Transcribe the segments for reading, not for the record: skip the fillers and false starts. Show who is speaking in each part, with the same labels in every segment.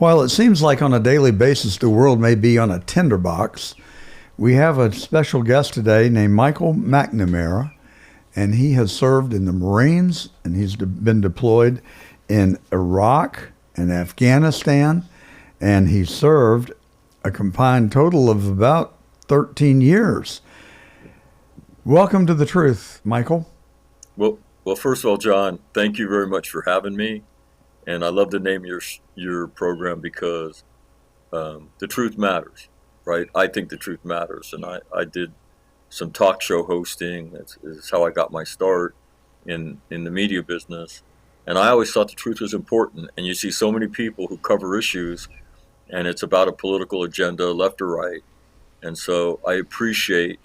Speaker 1: While it seems like on a daily basis the world may be on a tinderbox, we have a special guest today named Michael McNamara, and he has served in the Marines, and he's been deployed in Iraq and Afghanistan, and he served a combined total of about 13 years. Welcome to The Truth, Michael.
Speaker 2: Well, first of all, John, thank you very much for having me. And I love the name of your program because the truth matters, right? I think the truth matters. And I did some talk show hosting. That's how I got my start in the media business. And I always thought the truth was important. And you see so many people who cover issues, and it's about a political agenda, left or right. And so I appreciate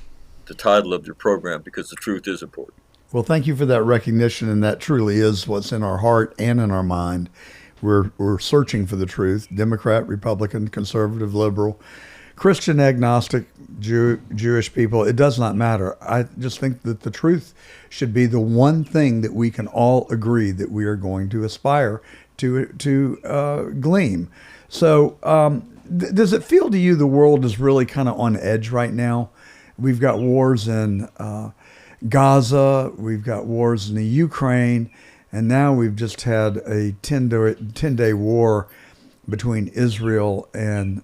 Speaker 2: the title of your program because the truth is important.
Speaker 1: Well, thank you for that recognition, and that truly is what's in our heart and in our mind. We're searching for the truth, Democrat, Republican, conservative, liberal, Christian, agnostic, Jewish people. It does not matter. I just think that the truth should be the one thing that we can all agree that we are going to aspire to glean. So does it feel to you the world is really kind of on edge right now? We've got wars in Gaza, we've got wars in the Ukraine, and now we've just had a 10-day war between Israel and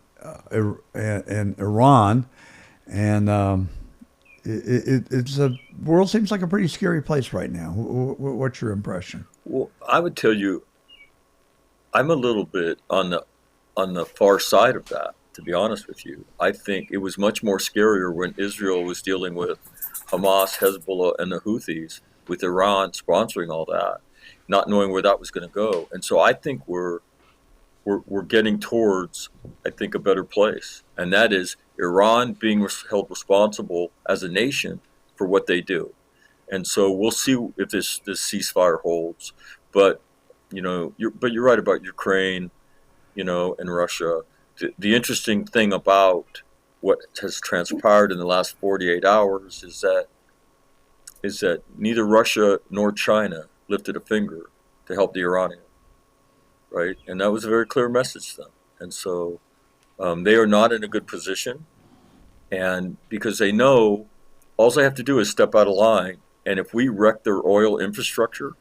Speaker 1: Iran, and it's a world seems like a pretty scary place right now. What's your impression?
Speaker 2: Well, I would tell you, I'm a little bit on the far side of that, to be honest with you. I think it was much more scarier when Israel was dealing with Hamas, Hezbollah, and the Houthis, with Iran sponsoring all that, not knowing where that was going to go. And so I think we're getting towards, I think, a better place. And that is Iran being held responsible as a nation for what they do. And so we'll see if this ceasefire holds. But, you're right about Ukraine, and Russia. The interesting thing about what has transpired in the last 48 hours is that neither Russia nor China lifted a finger to help the Iranians, right? And that was a very clear message to them. And so they are not in a good position, and because they know all they have to do is step out of line, and if we wreck their oil infrastructure,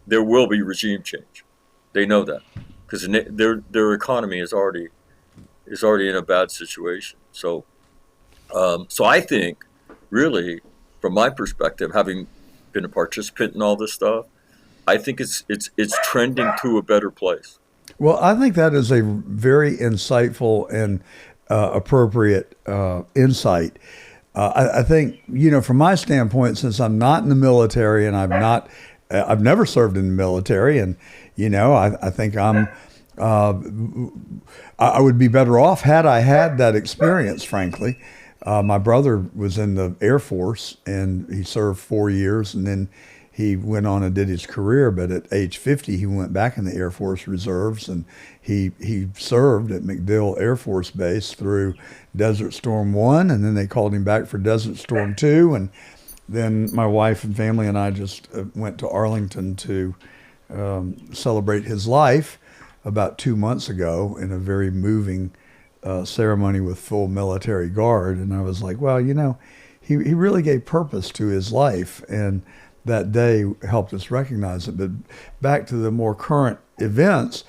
Speaker 2: there will be regime change. They know that because their economy is already in a bad situation. So I think, really, from my perspective, having been a participant in all this stuff, I think it's trending to a better place.
Speaker 1: Well, I think that is a very insightful and appropriate insight. I think, from my standpoint, since I'm not in the military and I've never served in the military, and I think I would be better off had I had that experience, frankly. My brother was in the Air Force, and he served 4 years, and then he went on and did his career. But at age 50, he went back in the Air Force Reserves, and he served at MacDill Air Force Base through Desert Storm 1, and then they called him back for Desert Storm 2, and then my wife and family and I just went to Arlington to celebrate his life about 2 months ago in a very moving ceremony with full military guard. And I was like, well, he really gave purpose to his life, and that day helped us recognize it. But back to the more current events,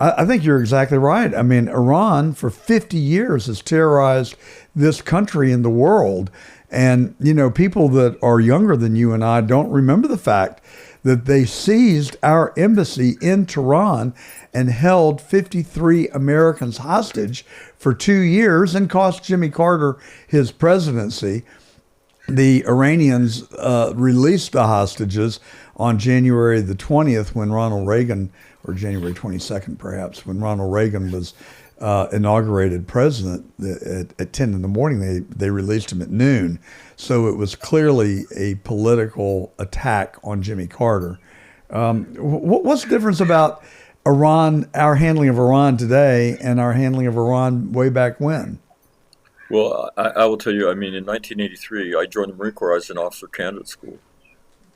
Speaker 1: I think you're exactly right. I mean, Iran for 50 years has terrorized this country and the world. And, people that are younger than you and I don't remember the fact that they seized our embassy in Tehran and held 53 Americans hostage for 2 years and cost Jimmy Carter his presidency. The Iranians released the hostages on January the 20th when Ronald Reagan, or January 22nd perhaps, when Ronald Reagan was inaugurated president at 10 in the morning. They released him at noon. So it was clearly a political attack on Jimmy Carter. What's the difference about Iran, our handling of Iran today, and our handling of Iran way back when?
Speaker 2: Well, I will tell you, in 1983, I joined the Marine Corps. I was in officer candidate school.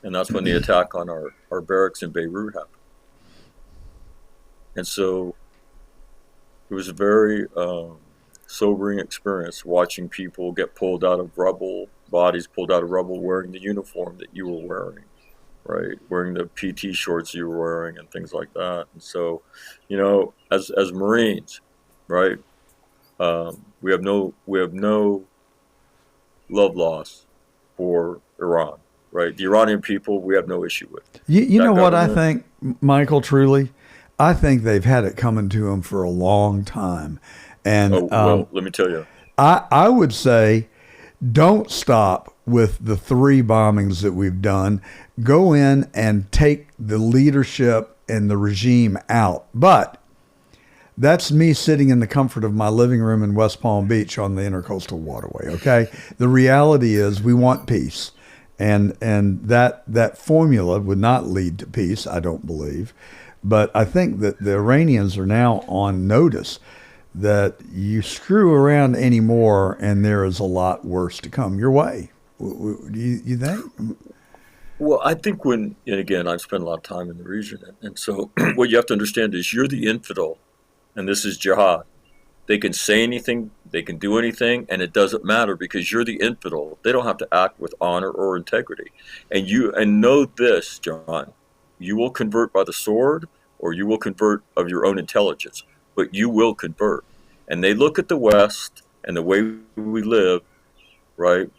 Speaker 2: And that's when the attack on our barracks in Beirut happened. And so It was a very sobering experience watching people get pulled out of rubble, bodies pulled out of rubble, wearing the uniform that you were wearing, right? Wearing the PT shorts you were wearing and things like that. And so, as Marines, right? We have no love loss for Iran, right? The Iranian people, we have no issue with
Speaker 1: You know
Speaker 2: that
Speaker 1: what I
Speaker 2: government.
Speaker 1: think, Michael, truly? I think they've had it coming to them for a long time. And
Speaker 2: Oh well, let me tell you.
Speaker 1: I would say don't stop with the three bombings that we've done. Go in and take the leadership and the regime out. But that's me sitting in the comfort of my living room in West Palm Beach on the Intercoastal Waterway. Okay, the reality is we want peace, and that formula would not lead to peace. I don't believe, but I think that the Iranians are now on notice that you screw around anymore, and there is a lot worse to come your way. Do you think?
Speaker 2: Well, I think and again, I've spent a lot of time in the region, and so what you have to understand is you're the infidel, and this is jihad. They can say anything, they can do anything, and it doesn't matter because you're the infidel. They don't have to act with honor or integrity. And know this, John, you will convert by the sword or you will convert of your own intelligence, but you will convert. And they look at the West and the way we live, right?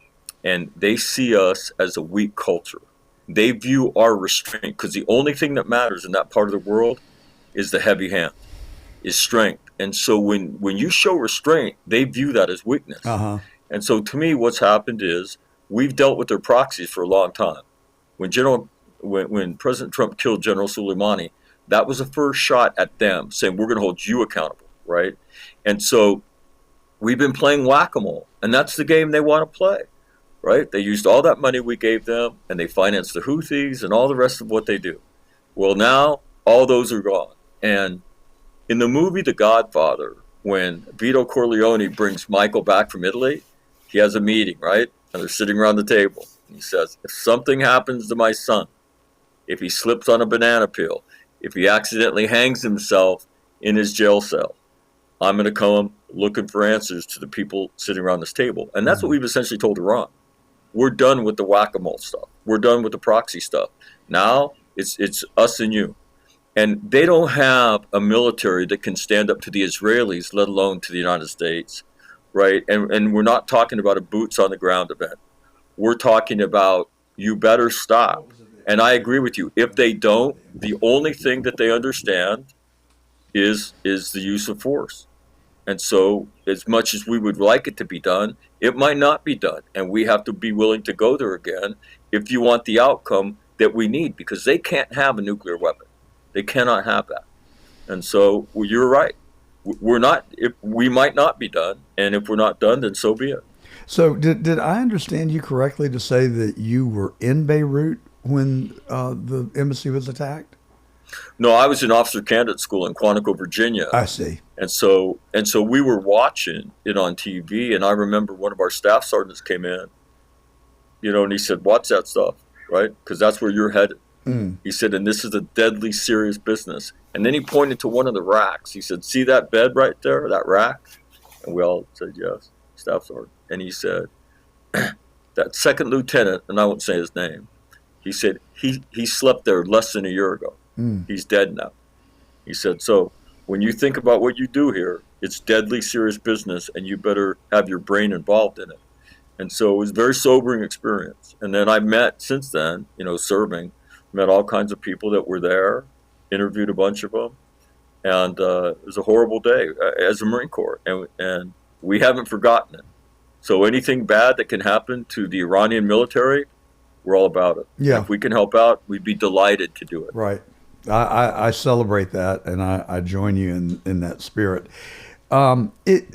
Speaker 2: And they see us as a weak culture. They view our restraint because the only thing that matters in that part of the world is the heavy hand, is strength. And so when you show restraint, they view that as
Speaker 1: Uh
Speaker 2: weakness.
Speaker 1: huh.
Speaker 2: And so to me, what's happened is we've dealt with their proxies for a long time. When General when President Trump killed General Soleimani, that was the first shot at them saying we're going to hold you accountable, right? And so we've been playing whack-a-mole, and that's the game they want to play, right? They used all that money we gave them, and they financed the Houthis and all the rest of what they do. Well, now all those are gone, and in the movie The Godfather, when Vito Corleone brings Michael back from Italy, he has a meeting, right? And they're sitting around the table. He says, if something happens to my son, if he slips on a banana peel, if he accidentally hangs himself in his jail cell, I'm going to come looking for answers to the people sitting around this table. And that's what
Speaker 1: Mm-hmm.
Speaker 2: we've essentially told Iran. We're done with the whack-a-mole stuff. We're done with the proxy stuff. Now it's us and you. And they don't have a military that can stand up to the Israelis, let alone to the United States, right? And we're not talking about a boots on the ground event. We're talking about you better stop. And I agree with you. If they don't, the only thing that they understand is the use of force. And so, as much as we would like it to be done, it might not be done. And we have to be willing to go there again if you want the outcome that we need, because they can't have a nuclear weapon. They cannot have that. And so, well, you're right. We're not, if we might not be done. And if we're not done, then so be it.
Speaker 1: So did I understand you correctly to say that you were in Beirut when the embassy was attacked?
Speaker 2: No, I was in officer candidate school in Quantico, Virginia.
Speaker 1: I see.
Speaker 2: And so we were watching it on TV. And I remember one of our staff sergeants came in, and he said, watch that stuff, right? Because that's where you're headed.
Speaker 1: Mm.
Speaker 2: He said, and this is a deadly serious business. And then he pointed to one of the racks. He said, see that bed right there, that rack? And we all said, yes, staff sergeant. And he said, that second lieutenant, and I won't say his name, he said, he slept there less than a year ago.
Speaker 1: Mm.
Speaker 2: He's dead now. He said, so when you think about what you do here, it's deadly serious business, and you better have your brain involved in it. And so it was a very sobering experience. And then I met, since then, serving, met all kinds of people that were there, interviewed a bunch of them, and it was a horrible day as a Marine Corps, and we haven't forgotten it. So anything bad that can happen to the Iranian military, we're all about it. And
Speaker 1: Yeah.
Speaker 2: if we can help out, we'd be delighted to do it.
Speaker 1: Right. I celebrate that, and I join you in that spirit. It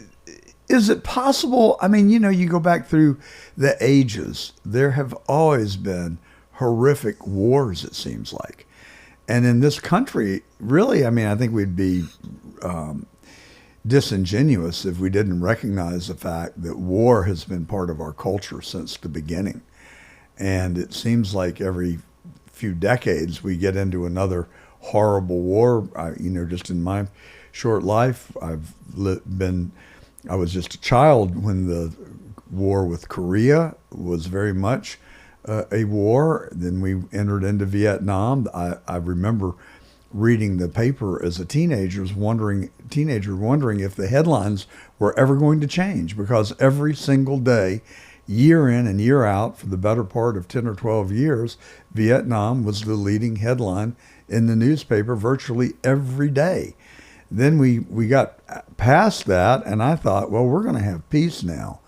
Speaker 1: is it possible? I mean, you go back through the ages. There have always been horrific wars. It seems like, and in this country, really, I mean, I think we'd be disingenuous if we didn't recognize the fact that war has been part of our culture since the beginning. And it seems like every few decades we get into another horrible war. Just in my short life. I was just a child when the war with Korea was very much a war. Then we entered into Vietnam. I remember reading the paper as a teenager, wondering if the headlines were ever going to change, because every single day, year in and year out, for the better part of 10 or 12 years, Vietnam was the leading headline in the newspaper virtually every day. Then we got past that, and I thought, well, we're going to have peace now.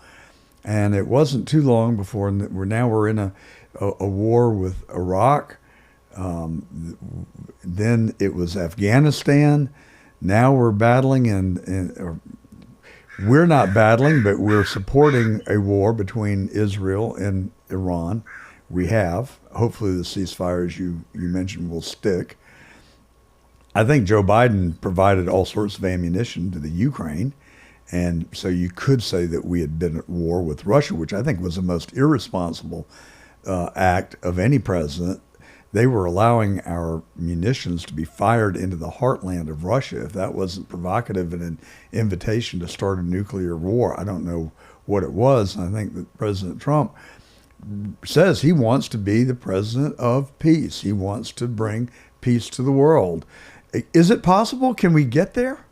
Speaker 1: And it wasn't too long before we're in a war with Iraq. Then it was Afghanistan. Now we're battling, and we're not battling, but we're supporting a war between Israel and Iran. We have. Hopefully the ceasefire, as you mentioned, will stick. I think Joe Biden provided all sorts of ammunition to the Ukraine. And so you could say that we had been at war with Russia, which I think was the most irresponsible act of any president. They were allowing our munitions to be fired into the heartland of Russia. If that wasn't provocative and an invitation to start a nuclear war, I don't know what it was. And I think that President Trump says he wants to be the president of peace. He wants to bring peace to the world. Is it possible? Can we get there?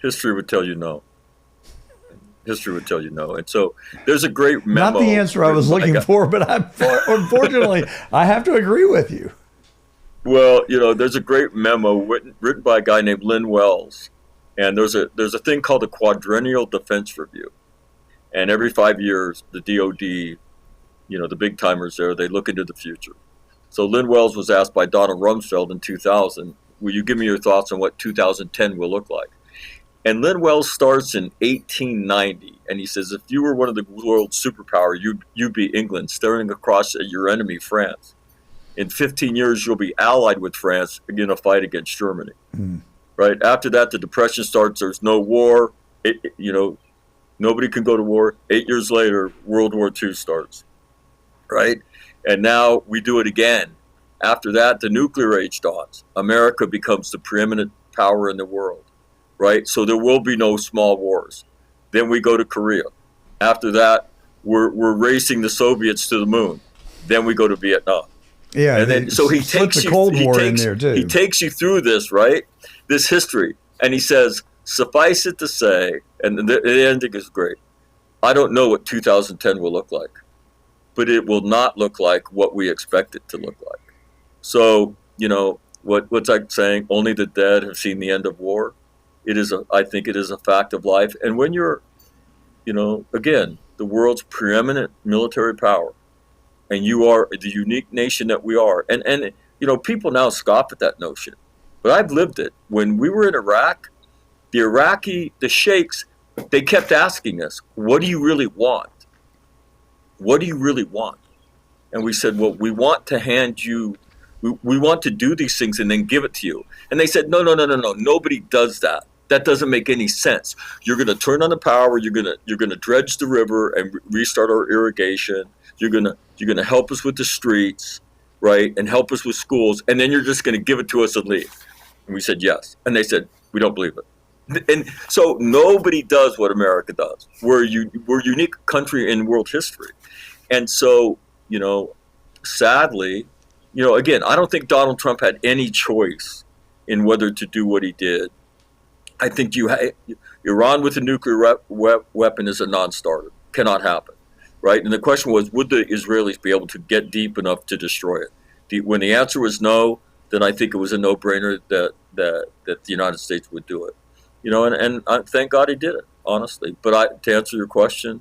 Speaker 2: History would tell you no. History would tell you no. And so there's a great memo.
Speaker 1: Not the answer I was looking for, but unfortunately, I have to agree with you.
Speaker 2: Well, there's a great memo written by a guy named Lynn Wells. And there's a thing called the Quadrennial Defense Review. And every 5 years, the DOD, the big timers there, they look into the future. So Lynn Wells was asked by Donald Rumsfeld in 2000, will you give me your thoughts on what 2010 will look like? And Lynn Wells starts in 1890, and he says, if you were one of the world's superpower, you'd be England, staring across at your enemy, France. In 15 years, you'll be allied with France in a fight against Germany. Right? After that, the Depression starts. There's no war. Nobody can go to war. 8 years later, World War II starts. Right? And now we do it again. After that, the nuclear age dawns. America becomes the preeminent power in the world. Right? So there will be no small wars. Then we go to Korea. After that, we're racing the Soviets to the moon. Then we go to Vietnam.
Speaker 1: Yeah,
Speaker 2: and then so he takes
Speaker 1: the Cold War in there too.
Speaker 2: He takes you through this, right? This history, and he says, suffice it to say, and the ending is great. I don't know what 2010 will look like, but it will not look like what we expect it to look like. So, what's I saying? Only the dead have seen the end of war. I think it is a fact of life. And when you're, again, the world's preeminent military power, and you are the unique nation that we are, and people now scoff at that notion, but I've lived it. When we were in Iraq, the sheikhs, they kept asking us, what do you really want? What do you really want? And we said, well, we want to hand you, we want to do these things and then give it to you. And they said, no, nobody does that. That doesn't make any sense. You're going to turn on the power. You're going to dredge the river and restart our irrigation. You're going to help us with the streets, right, and help us with schools, and then you're just going to give it to us and leave. And we said yes. And they said, we don't believe it. And so nobody does what America does. We're a unique country in world history. And so, sadly, again, I don't think Donald Trump had any choice in whether to do what he did. I think Iran with a nuclear weapon is a non-starter. Cannot happen, right? And the question was, would the Israelis be able to get deep enough to destroy it? When the answer was no, then I think it was a no-brainer that the United States would do it. And thank God he did it, honestly. But to answer your question,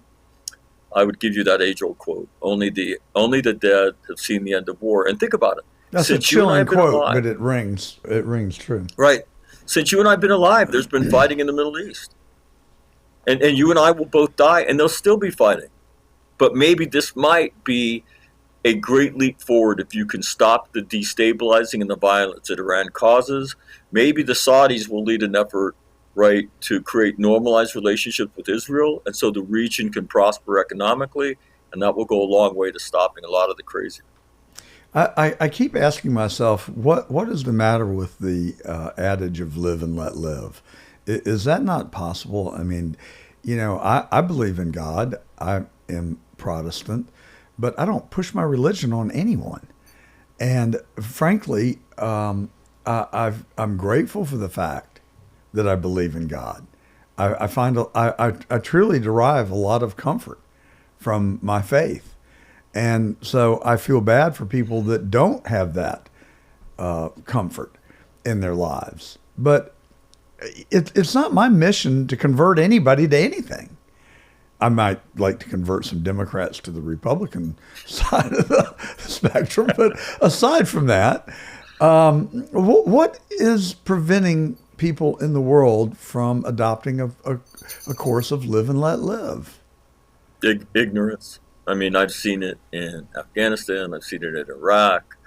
Speaker 2: I would give you that age-old quote: "Only the dead have seen the end of war." And think about it.
Speaker 1: That's a chilling quote, but it rings. It rings true.
Speaker 2: Right. Since you and I have been alive, there's been fighting in the Middle East. And you and I will both die, and they'll still be fighting. But maybe this might be a great leap forward if you can stop the destabilizing and the violence that Iran causes. Maybe the Saudis will lead an effort, right, to create normalized relationships with Israel, and so the region can prosper economically, and that will go a long way to stopping a lot of the crazy.
Speaker 1: I keep asking myself, what is the matter with the adage of live and let live? Is that not possible? I mean, I believe in God. I am Protestant, but I don't push my religion on anyone. And frankly, I'm grateful for the fact that I believe in God. I find I truly derive a lot of comfort from my faith. And so I feel bad for people that don't have that comfort in their lives. But it's not my mission to convert anybody to anything. I might like to convert some Democrats to the Republican side of the spectrum. But aside from that, what is preventing people in the world from adopting a course of live and let live?
Speaker 2: Ignorance. I mean, I've seen it in Afghanistan. I've seen it in Iraq.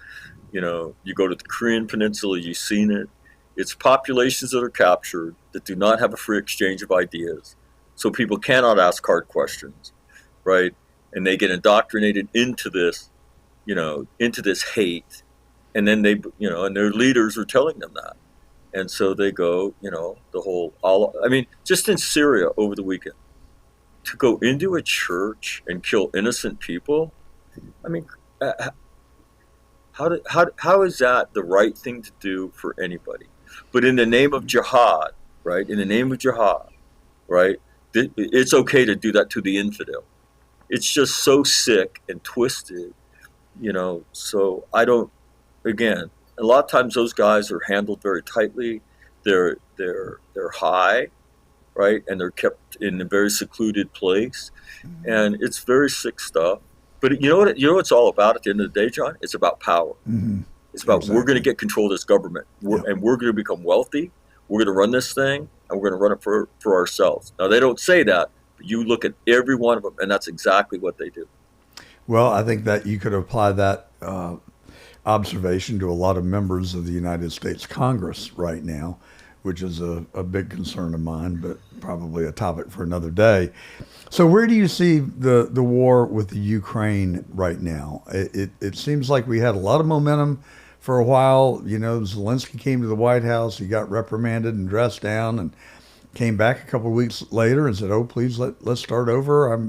Speaker 2: You go to the Korean Peninsula, you've seen it. It's populations that are captured that do not have a free exchange of ideas. So people cannot ask hard questions, right? And they get indoctrinated into this, into this hate. And then and their leaders are telling them that. And so they go, just in Syria over the weekend, to go into a church and kill innocent people. I mean, how is that the right thing to do for anybody? But in the name of jihad, right? In the name of jihad, right? It's okay to do that to the infidel. It's just so sick and twisted, So I don't. Again, a lot of times those guys are handled very tightly. They're high, right? And they're kept in a very secluded place.
Speaker 1: Mm-hmm.
Speaker 2: And it's very sick stuff. But you know what it's all about at the end of the day, John? It's about power.
Speaker 1: Mm-hmm.
Speaker 2: It's about
Speaker 1: Exactly.
Speaker 2: We're going to get control of this government. And we're going to become wealthy. We're going to run this thing, and we're going to run it for ourselves. Now, they don't say that, but you look at every one of them, and that's exactly what they do.
Speaker 1: Well, I think that you could apply that observation to a lot of members of the United States Congress right now, which is a big concern of mine, but probably a topic for another day. So where do you see the war with the Ukraine right now? It seems like we had a lot of momentum for a while. Zelensky came to the White House, he got reprimanded and dressed down, and came back a couple of weeks later and said, "Oh, please let's start over. I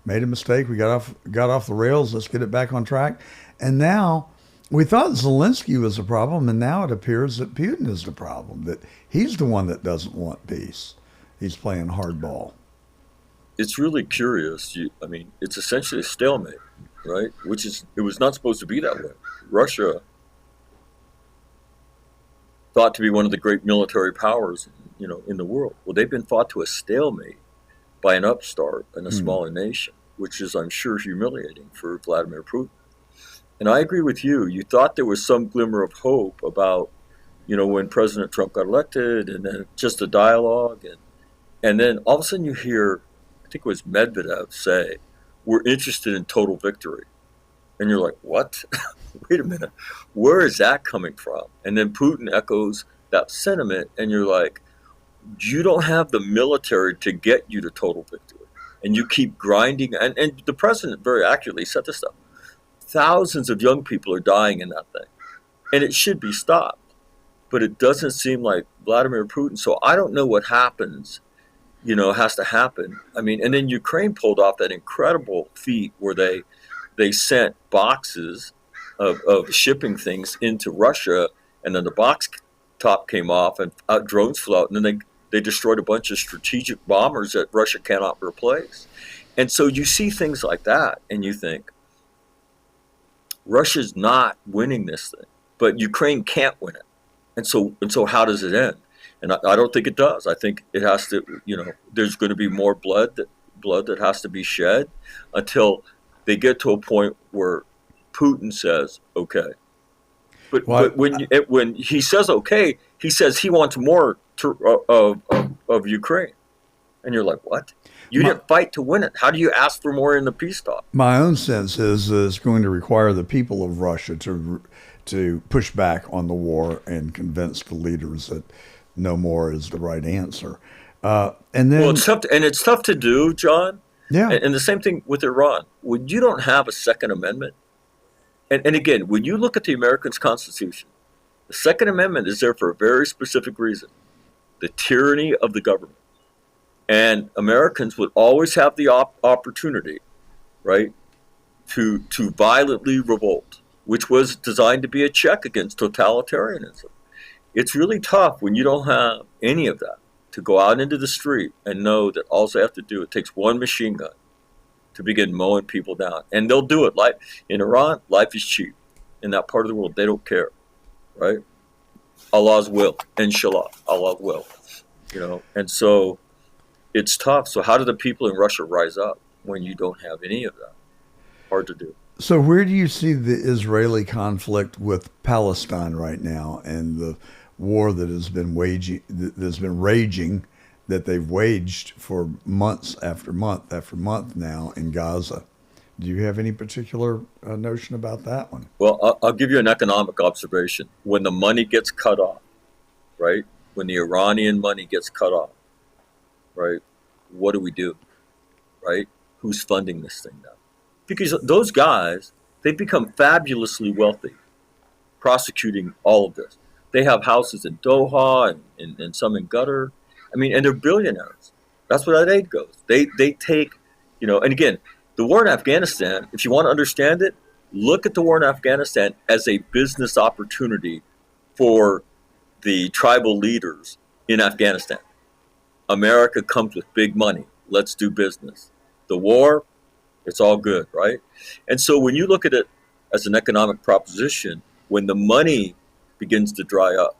Speaker 1: made a mistake. We got off the rails. Let's get it back on track." And now we thought Zelensky was the problem, and now it appears that Putin is the problem, that he's the one that doesn't want peace. He's playing hardball.
Speaker 2: It's really curious. It's essentially a stalemate, right? It was not supposed to be that way. Russia, thought to be one of the great military powers, in the world. Well, they've been fought to a stalemate by an upstart and a smaller nation, which is, I'm sure, humiliating for Vladimir Putin. And I agree with you. You thought there was some glimmer of hope about, when President Trump got elected, and then just a dialogue, and then all of a sudden you hear, I think it was Medvedev say, "We're interested in total victory," and you're like, "What? Wait a minute, where is that coming from?" And then Putin echoes that sentiment, and you're like, you don't have the military to get you to total victory, and you keep grinding. And the president very accurately said this stuff. Thousands of young people are dying in that thing, and it should be stopped. But it doesn't seem like Vladimir Putin. So I don't know what happens, has to happen. And then Ukraine pulled off that incredible feat where they sent boxes of shipping things into Russia, and then the box top came off, and drones flew out, and then they destroyed a bunch of strategic bombers that Russia cannot replace. And so you see things like that, and you think, Russia's not winning this thing, but Ukraine can't win it. And so how does it end? And I don't think it does. I think it has to, there's going to be more blood that has to be shed until they get to a point where Putin says, okay. But when he says okay, he says he wants more of Ukraine. And you're like, what? You didn't fight to win it. How do you ask for more in the peace talk?
Speaker 1: My own sense is it's going to require the people of Russia to push back on the war and convince the leaders that no more is the right answer. And then,
Speaker 2: it's tough to do, John.
Speaker 1: Yeah.
Speaker 2: And the same thing with Iran. When you don't have a Second Amendment, and again, when you look at the American Constitution, the Second Amendment is there for a very specific reason. the tyranny of the government. And Americans would always have the opportunity, right, to violently revolt, which was designed to be a check against totalitarianism. It's really tough when you don't have any of that to go out into the street and know that all they have to do, it takes one machine gun to begin mowing people down. And they'll do it. Like in Iran, life is cheap. In that part of the world, they don't care, right? Allah's will, inshallah, Allah's will, And so it's tough. So how do the people in Russia rise up when you don't have any of that? Hard to do.
Speaker 1: So where do you see the Israeli conflict with Palestine right now and the war that has been raging, that they've waged for months after month now in Gaza? Do you have any particular notion about that one?
Speaker 2: Well, I'll give you an economic observation. When the money gets cut off, right? When the Iranian money gets cut off, right? What do? Right? Who's funding this thing now? Because those guys, they've become fabulously wealthy prosecuting all of this. They have houses in Doha and some in Qatar. I mean, and they're billionaires. That's where that aid goes. They take, and again, the war in Afghanistan, if you want to understand it, look at the war in Afghanistan as a business opportunity for the tribal leaders in Afghanistan. America comes with big money. Let's do business. The war, it's all good, right? And so when you look at it as an economic proposition, when the money begins to dry up,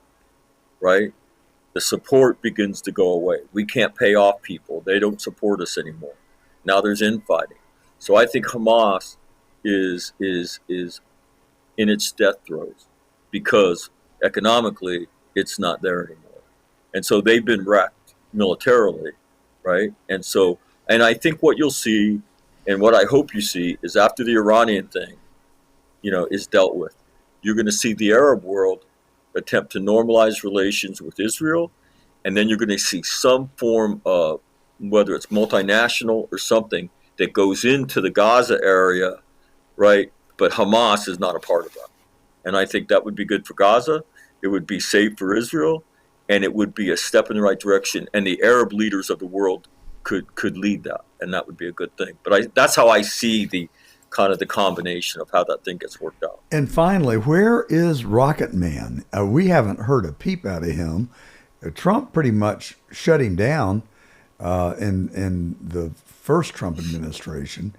Speaker 2: right, the support begins to go away. We can't pay off people. They don't support us anymore. Now there's infighting. So I think Hamas is in its death throes because economically it's not there anymore. And so they've been wrecked militarily, right? And I think what you'll see and what I hope you see is after the Iranian thing, is dealt with, you're going to see the Arab world attempt to normalize relations with Israel, and then you're going to see some form of, whether it's multinational or something, that goes into the Gaza area, right? But Hamas is not a part of that. And I think that would be good for Gaza. It would be safe for Israel, and it would be a step in the right direction. And the Arab leaders of the world could lead that, and that would be a good thing. But that's how I see the kind of the combination of how that thing gets worked out.
Speaker 1: And finally, where is Rocket Man? We haven't heard a peep out of him. Trump pretty much shut him down in the first Trump administration.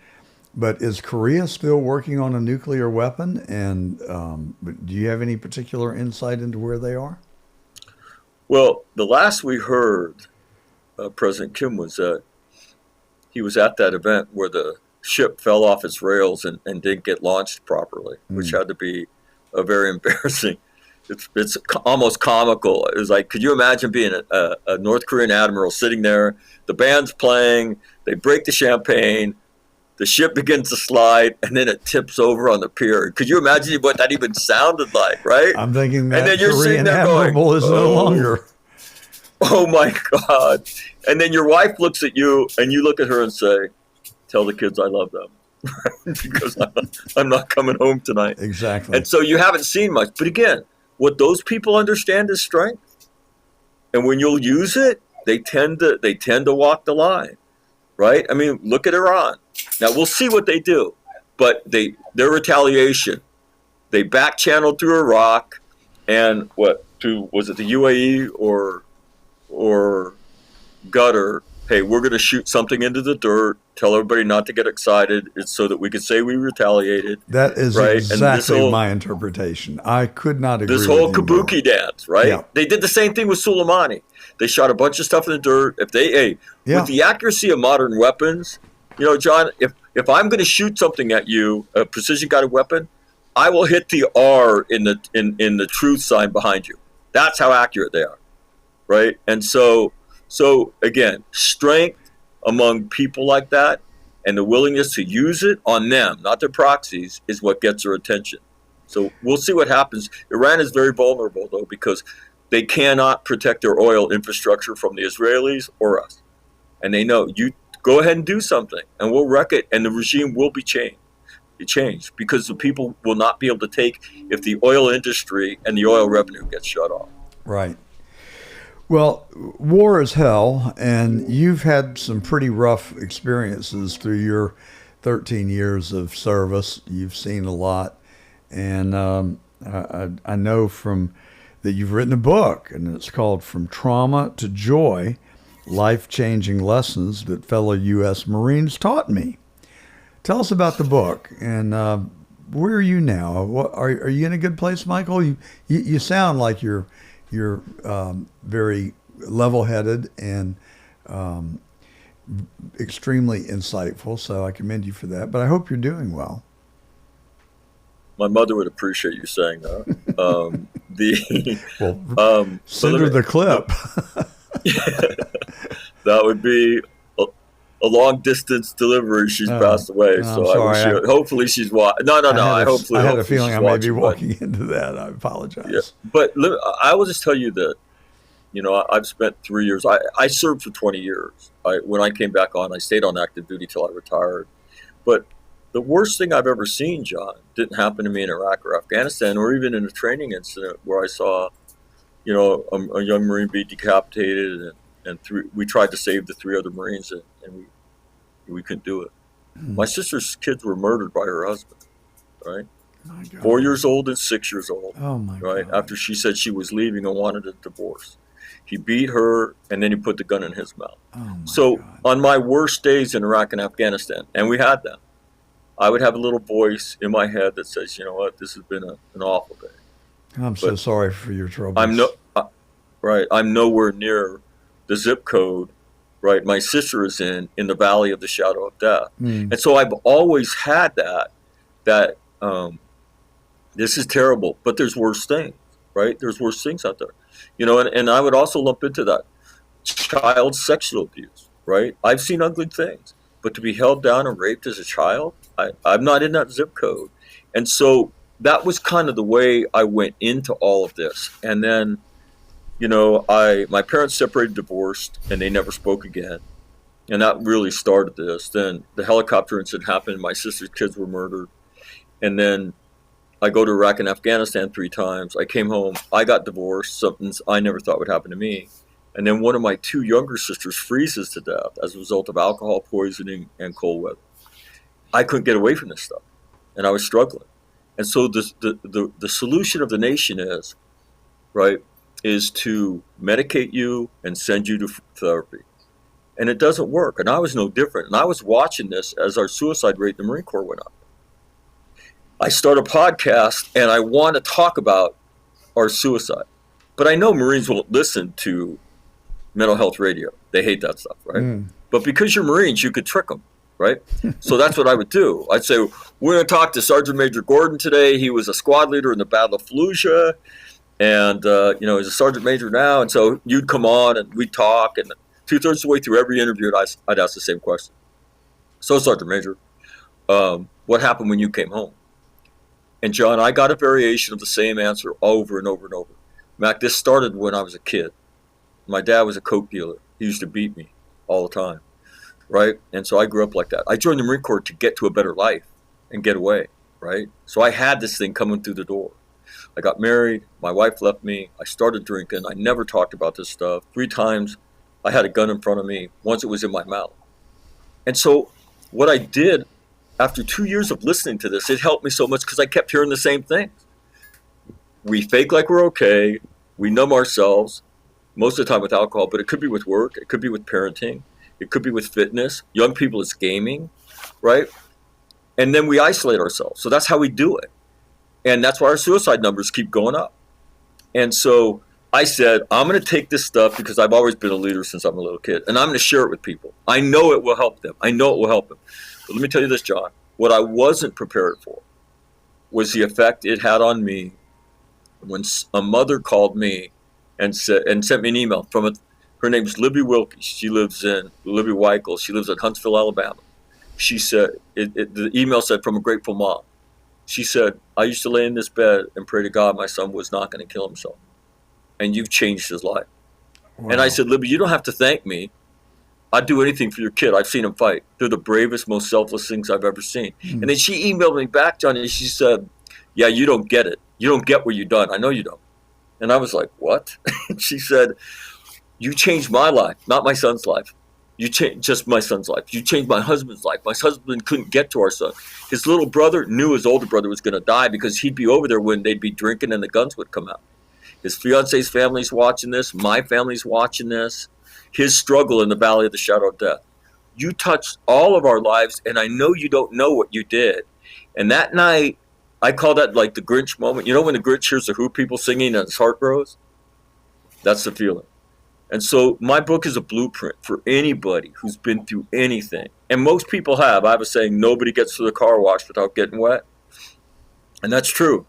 Speaker 1: But is Korea still working on a nuclear weapon? And do you have any particular insight into where they are?
Speaker 2: Well, the last we heard, President Kim was he was at that event where the ship fell off its rails and didn't get launched properly, which had to be a very embarrassing. It's almost comical. It was like, could you imagine being a North Korean admiral sitting there, the band's playing, they break the champagne, the ship begins to slide, and then it tips over on the pier. Could you imagine what that even sounded like, right?
Speaker 1: I'm thinking that
Speaker 2: and then you're
Speaker 1: Korean
Speaker 2: there
Speaker 1: admiral
Speaker 2: going,
Speaker 1: is no longer.
Speaker 2: Oh my God. And then your wife looks at you and you look at her and say, tell the kids I love them. Because I'm not coming home tonight.
Speaker 1: Exactly.
Speaker 2: And so you haven't seen much. But again, what those people understand is strength. And when you'll use it, they tend to walk the line. Right? I mean, look at Iran. Now we'll see what they do. But their retaliation, they back channeled through Iraq and was it the UAE or Qatar? Hey, we're going to shoot something into the dirt, tell everybody not to get excited. It's so that we could say we retaliated.
Speaker 1: That is
Speaker 2: right?
Speaker 1: exactly my interpretation. I could not agree
Speaker 2: this whole
Speaker 1: with you
Speaker 2: kabuki
Speaker 1: more.
Speaker 2: dance, right?
Speaker 1: Yeah.
Speaker 2: They did the same thing with Soleimani. They shot a bunch of stuff in the dirt. With the accuracy of modern weapons, John, if I'm going to shoot something at you, a precision-guided weapon, I will hit the R in the truth sign behind you. That's how accurate they are, right? And so again, strength among people like that and the willingness to use it on them, not their proxies, is what gets their attention. So we'll see what happens. Iran is very vulnerable, though, because they cannot protect their oil infrastructure from the Israelis or us. And they know, you go ahead and do something, and we'll wreck it, and the regime will be changed because the people will not be able to take if the oil industry and the oil revenue gets shut off.
Speaker 1: Right. Well, war is hell, and you've had some pretty rough experiences through your 13 years of service. You've seen a lot, and I know from that you've written a book, and it's called "From Trauma to Joy: Life-Changing Lessons That Fellow U.S. Marines Taught Me." Tell us about the book, and where are you now? Are you in a good place, Michael? You sound like you're very level-headed and um, extremely insightful. So I commend you for that. But I hope you're doing well.
Speaker 2: My mother would appreciate you saying that. The
Speaker 1: Well,
Speaker 2: but
Speaker 1: send her the clip.
Speaker 2: that would be a long distance delivery. She's
Speaker 1: Oh,
Speaker 2: passed away,
Speaker 1: I'm
Speaker 2: so I wish
Speaker 1: sorry.
Speaker 2: you. Hopefully she's No, no,
Speaker 1: I
Speaker 2: no.
Speaker 1: had a, I had a
Speaker 2: Hopefully
Speaker 1: feeling
Speaker 2: she's
Speaker 1: I may be
Speaker 2: watching. But
Speaker 1: walking into that. I
Speaker 2: yeah,
Speaker 1: apologize.
Speaker 2: but I will just tell you that I've spent 3 years. I served for 20 years. When I came back on, I stayed on active duty till I retired. But the worst thing I've ever seen, John, didn't happen to me in Iraq or Afghanistan, or even in a training incident where I saw, a young Marine be decapitated, and we tried to save the three other Marines, and we couldn't do it.
Speaker 1: Hmm.
Speaker 2: My sister's kids were murdered by her husband, right?
Speaker 1: My
Speaker 2: 4 years
Speaker 1: God.
Speaker 2: old and 6 years old,
Speaker 1: Oh my
Speaker 2: right?
Speaker 1: God.
Speaker 2: After she said she was leaving and wanted a divorce. He beat her, and then he put the gun in his mouth.
Speaker 1: Oh my
Speaker 2: So
Speaker 1: God.
Speaker 2: on my worst days in Iraq and Afghanistan, and we had them, I would have a little voice in my head that says, you know what, this has been an awful day.
Speaker 1: I'm so
Speaker 2: But
Speaker 1: sorry for your
Speaker 2: I'm no,
Speaker 1: troubles.
Speaker 2: right, I'm nowhere near the zip code, right, my sister is in the valley of the shadow of death.
Speaker 1: Hmm.
Speaker 2: And so I've always had that this is terrible, but there's worse things, right? There's worse things out there. And I would also lump into that child sexual abuse, right? I've seen ugly things, but to be held down and raped as a child, I'm not in that zip code. And so that was kind of the way I went into all of this. And then, my parents separated, divorced, and they never spoke again. And that really started this. Then the helicopter incident happened. My sister's kids were murdered. And then I go to Iraq and Afghanistan 3 times. I came home. I got divorced, something I never thought would happen to me. And then one of my two younger sisters freezes to death as a result of alcohol poisoning and cold weather. I couldn't get away from this stuff, and I was struggling. And so the solution of the nation right, is to medicate you and send you to therapy. And it doesn't work. And I was no different. And I was watching this as our suicide rate in the Marine Corps went up. I start a podcast and I want to talk about our suicide. But I know Marines won't listen to mental health radio. They hate that stuff, right?
Speaker 1: Hmm.
Speaker 2: But because you're Marines, you could trick them, right? So that's what I would do. I'd say, we're going to talk to Sergeant Major Gordon today. He was a squad leader in the Battle of Fallujah. And, he's a sergeant major now. And so you'd come on and we'd talk. And 2/3 of the way through every interview, I'd ask the same question. So, Sergeant Major, what happened when you came home? And John, I got a variation of the same answer over and over and over. Mac, this started when I was a kid. My dad was a coke dealer. He used to beat me all the time, right? And so I grew up like that. I joined the Marine Corps to get to a better life and get away, right? So I had this thing coming through the door. I got married. My wife left me. I started drinking. I never talked about this stuff. 3 times I had a gun in front of me. Once it was in my mouth. And so what I did after 2 years of listening to this, it helped me so much because I kept hearing the same things. We fake like we're okay. We numb ourselves, most of the time with alcohol, but it could be with work. It could be with parenting. It could be with fitness. Young people, it's gaming, right? And then we isolate ourselves. So that's how we do it. And that's why our suicide numbers keep going up. And so I said, I'm going to take this stuff because I've always been a leader since I'm a little kid, and I'm going to share it with people. I know it will help them. I know it will help them. But let me tell you this, John. What I wasn't prepared for was the effect it had on me when a mother called me and sent me an email her name's Libby Wilkie. She lives in Libby Weichel. She lives in Huntsville, Alabama. She said, the email said, from a grateful mom. She said, I used to lay in this bed and pray to God my son was not going to kill himself. And you've changed his life.
Speaker 1: Wow.
Speaker 2: And I said, Libby, you don't have to thank me. I'd do anything for your kid. I've seen him fight. They're the bravest, most selfless things I've ever seen.
Speaker 1: Hmm.
Speaker 2: And then she emailed me back, Johnny, and she said, yeah, you don't get it. You don't get what you've done. I know you don't. And I was like, what? She said, You changed my life, not my son's life. You changed just my son's life. You changed my husband's life. My husband couldn't get to our son. His little brother knew his older brother was going to die because he'd be over there when they'd be drinking and the guns would come out. His fiance's family's watching this. My family's watching this. His struggle in the valley of the shadow of death. You touched all of our lives, and I know you don't know what you did. And that night, I call that like the Grinch moment. You know when the Grinch hears the Who people singing and his heart grows? That's the feeling. And so my book is a blueprint for anybody who's been through anything. And most people have. I have a saying, nobody gets to the car wash without getting wet. And that's true.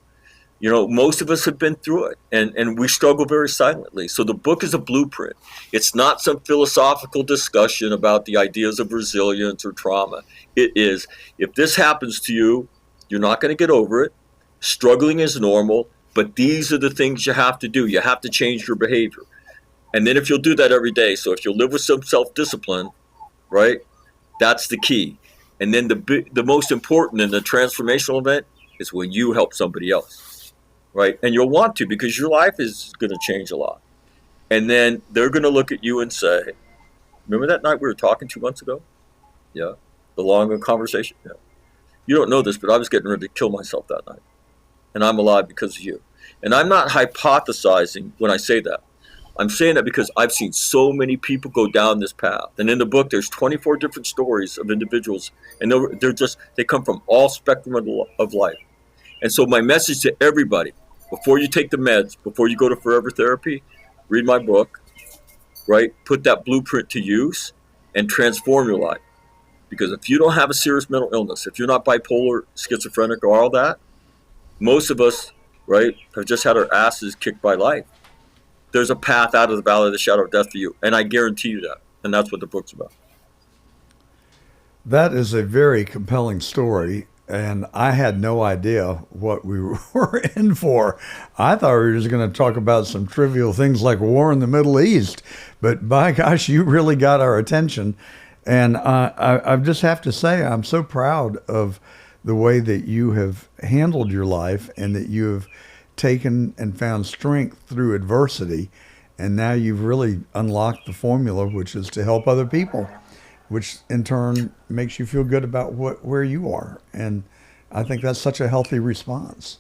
Speaker 2: You know, most of us have been through it, and we struggle very silently. So the book is a blueprint. It's not some philosophical discussion about the ideas of resilience or trauma. It is, if this happens to you, you're not going to get over it. Struggling is normal, but these are the things you have to do. You have to change your behavior. And then if you'll do that every day, so if you'll live with some self-discipline, right, that's the key. And then the most important in the transformational event is when you help somebody else. Right. And you'll want to, because your life is going to change a lot. And then they're going to look at you and say, remember that night we were talking 2 months ago? Yeah. The long conversation. Yeah. You don't know this, but I was getting ready to kill myself that night. And I'm alive because of you. And I'm not hypothesizing when I say that. I'm saying that because I've seen so many people go down this path. And in the book, there's 24 different stories of individuals. And they come from all spectrum of life. And so my message to everybody, before you take the meds, before you go to forever therapy, read my book, right? Put that blueprint to use and transform your life. Because if you don't have a serious mental illness, if you're not bipolar, schizophrenic, or all that, most of us, right, have just had our asses kicked by life. There's a path out of the valley of the shadow of death for you. And I guarantee you that. And that's what the book's about.
Speaker 1: That is a very compelling story. And I had no idea what we were in for. I thought we were just going to talk about some trivial things like war in the Middle East. But by gosh, you really got our attention. And I just have to say, I'm so proud of the way that you have handled your life and that you have taken and found strength through adversity. And now you've really unlocked the formula, which is to help other people, which in turn makes you feel good about where you are. And I think that's such a healthy response.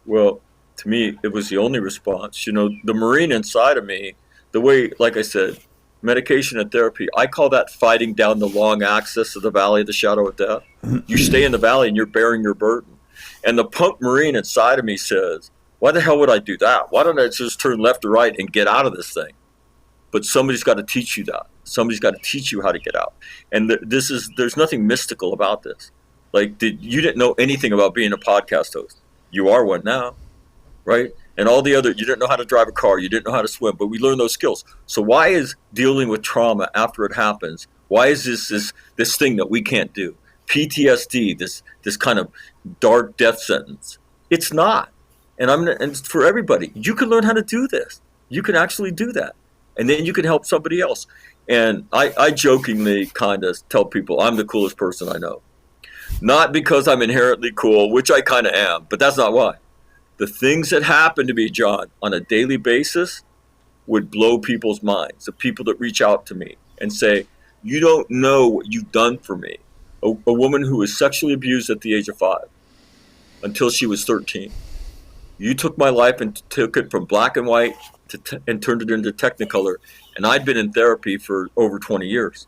Speaker 2: Well, to me, it was the only response. You know, the Marine inside of me, the way, like I said, medication and therapy, I call that fighting down the long axis of the valley of the shadow of death. You stay in the valley and you're bearing your burden. And the punk Marine inside of me says, why the hell would I do that? Why don't I just turn left or right and get out of this thing? But somebody's got to teach you that. Somebody's got to teach you how to get out. And there's nothing mystical about this. Like, you didn't know anything about being a podcast host. You are one now, right? And all the other, you didn't know how to drive a car. You didn't know how to swim, but we learned those skills. So why is dealing with trauma after it happens, why is this thing that we can't do? PTSD, this kind of dark death sentence. It's not. And it's for everybody. You can learn how to do this. You can actually do that. And then you can help somebody else. And I jokingly kind of tell people I'm the coolest person I know. Not because I'm inherently cool, which I kind of am, but that's not why. The things that happen to me, John, on a daily basis would blow people's minds. The people that reach out to me and say, you don't know what you've done for me. A woman who was sexually abused at the age of 5 until she was 13. You took my life and took it from black and white and turned it into Technicolor. And I'd been in therapy for over 20 years.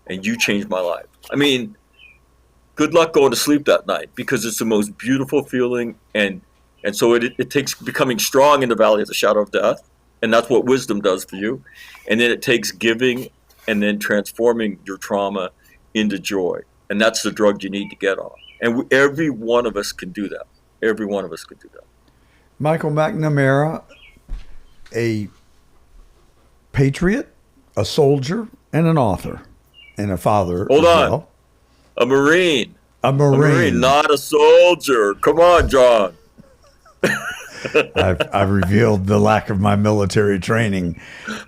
Speaker 2: And you changed my life. I mean, good luck going to sleep that night, because it's the most beautiful feeling. And so it takes becoming strong in the valley of the shadow of death. And that's what wisdom does for you. And then it takes giving and then transforming your trauma into joy. And that's the drug you need to get on. And every one of us can do that. Every one of us can do that.
Speaker 1: Michael McNamara, a patriot, a soldier, and an author, and a father.
Speaker 2: Hold on.
Speaker 1: Well.
Speaker 2: A Marine.
Speaker 1: A Marine,
Speaker 2: not a soldier. Come on, John.
Speaker 1: I've revealed the lack of my military training.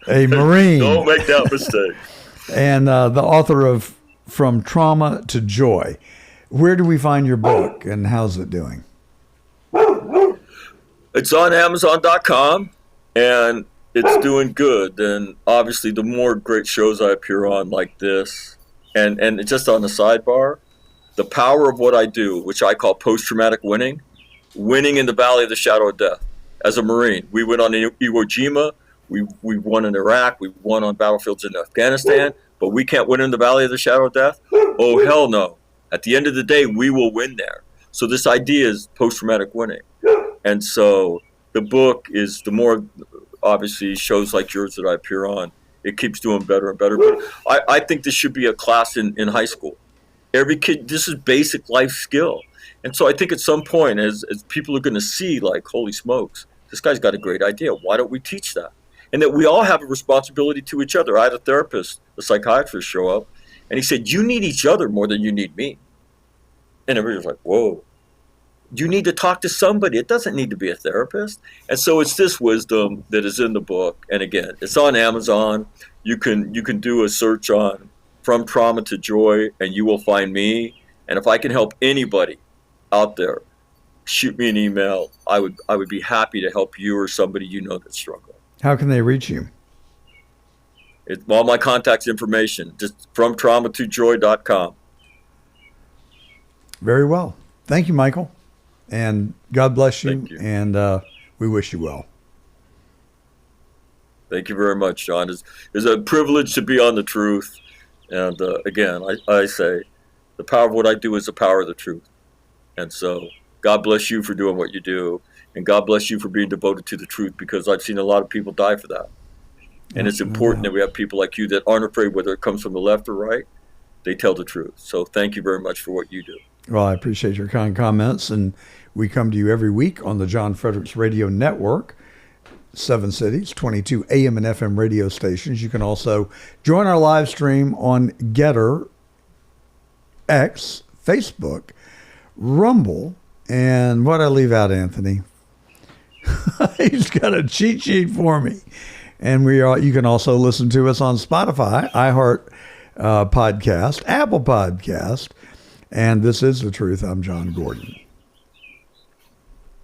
Speaker 1: A Marine.
Speaker 2: Don't make that mistake.
Speaker 1: And the author of From Trauma to Joy. Where do we find your book, and how's it doing?
Speaker 2: It's on Amazon.com, and it's doing good, then obviously the more great shows I appear on like this, and just on the sidebar, the power of what I do, which I call post-traumatic winning, winning in the valley of the shadow of death. As a Marine, we went on Iwo Jima, we won in Iraq, we won on battlefields in Afghanistan, but we can't win in the valley of the shadow of death? Oh, hell no. At the end of the day, we will win there. So this idea is post-traumatic winning. And so the book is, the more obviously shows like yours that I appear on, it keeps doing better and better. But I think this should be a class in high school. Every kid, this is basic life skill. And so I think at some point, as people are going to see, like, holy smokes, this guy's got a great idea. Why don't we teach that? And that we all have a responsibility to each other. I had a therapist, a psychiatrist show up, and he said, you need each other more than you need me. And everybody was like, whoa. You need to talk to somebody. It doesn't need to be a therapist. And so it's this wisdom that is in the book. And again, it's on Amazon. You can do a search on From Trauma to Joy, and you will find me. And if I can help anybody out there, shoot me an email. I would be happy to help you or somebody you know that's struggling.
Speaker 1: How can they reach you?
Speaker 2: All my contact information, just fromtraumatojoy.com.
Speaker 1: Very well. Thank you, Michael. And God bless you.
Speaker 2: Thank you.
Speaker 1: And we wish you well.
Speaker 2: Thank you very much, John. It's a privilege to be on The Truth. And again, I say the power of what I do is the power of the truth. And so God bless you for doing what you do. And God bless you for being devoted to the truth, because I've seen a lot of people die for that. And it's important that we have people like you that aren't afraid, whether it comes from the left or right, they tell the truth. So thank you very much for what you do.
Speaker 1: Well, I appreciate your kind comments. And we come to you every week on the John Fredericks Radio Network, 7 cities, 22 AM and FM radio stations. You can also join our live stream on Getter, X, Facebook, Rumble, and what I leave out, Anthony? He's got a cheat sheet for me. And you can also listen to us on Spotify, iHeart Podcast, Apple Podcast. And this is The Truth. I'm John Gordon.